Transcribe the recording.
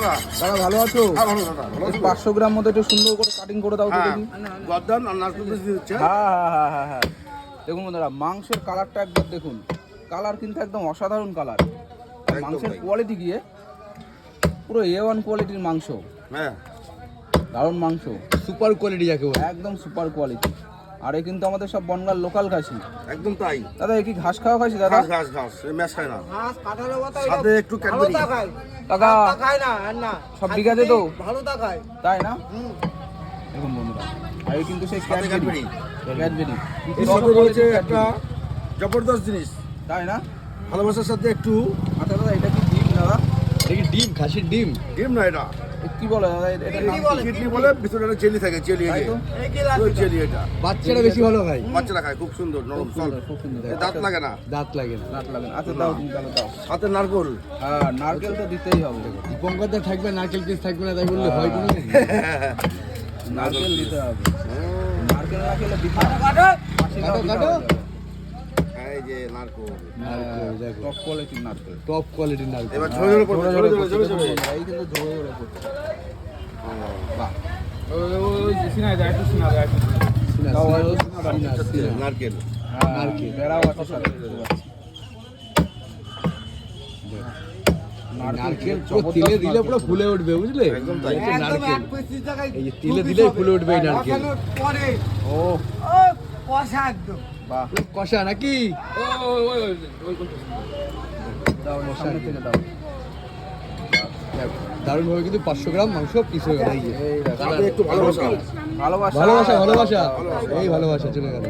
দাদা ভালো আছো? 500 গ্রাম মতো একটু সুন্দর করে কাটিং করে দাও তো দেখি। হ্যাঁ দেখুন বন্ধুরা, মাংসের কালারটা একবার দেখুন, কালার কিন্তু একদম অসাধারণ কালার। মাংসের কোয়ালিটি গিয়ে পুরো A1 কোয়ালিটির মাংস। হ্যাঁ, দারুণ মাংস, সুপার কোয়ালিটি যাকে বলে, একদম সুপার কোয়ালিটি। আর এ কিন্তু আমাদের সব বনগাঁর লোকাল খাসি। একদম তাই দাদা এ কি ঘাস খাওয়া খাসি দাদা? ঘাস ম্যাশ খায় না, সাথে একটু ক্যাডবেরি। কাকা সব বিঘাতে তো ভালো দেখায়, তাই না? দেখুন বন্ধুরা, আর এই কিন্তু সেই ক্যাডবেরি। এর সাথে রয়েছে একটা জবরদস্ত জিনিস, তাই না? ভালোবাসার সাথে একটু। আচ্ছা দাদা এটা কি ডিম দাদা? এটা কি ডিম? খাসির ডিম? ডিম না, এটা কি বলে দাদা? এটা নাম কি? কিডনি বলে, ভিতরে একটা জেলি থাকে, জেলি। তাই তো? ওই জেলি, এটা বাচ্চারা বেশি ভালো খায়। বাচ্চারা খায়, খুব সুন্দর নরম সফট, খুব সুন্দর। দাঁত লাগে না। দাঁত লাগে না। নাট লাগে না। আচ্ছা দাও তুমি তাহলে দাও। সাথে নারকোল। হ্যাঁ নারকেল তো দিতেই হবে। দীপঙ্করদা থাকবে, নারকেল পিস থাকবে না, তাই বললে হয় কোনো? নারকেল দিতে হবে। নারকেল না খেলে দিতে কাটো। এই যে নারকোল, টপ কোয়ালিটির নারকেল। টপ কোয়ালিটির নারকেল। এবার ঝরে ঝরে পড়বে, ঝরে ঝরে ঝরে ঝরে। এই কিন্তু ঝরে ঝরে পড়ছে। বাহ, নারকেল। নারকেল বেড়াও আছে সাথে। নারকেল পুরো তিলে দিলে পুরো ফুলে উঠবে, বুঝলে? একদম তাই। এই যে নারকেল, এই যে তিলে দিলেই ফুলে উঠবে এই নারকেল। ও কষা একদম বাহ, পুরো কষা নাকি? দাও সামনে থেকে দাও। দারুণ ভাবে কিন্তু 500 গ্রাম মাংস পিস হয়ে গেল। এই যে এই দেখো। সাথে একটু ভালোবাসা। ভালোবাসা ভালোবাসা, এই ভালোবাসা চলে গেল।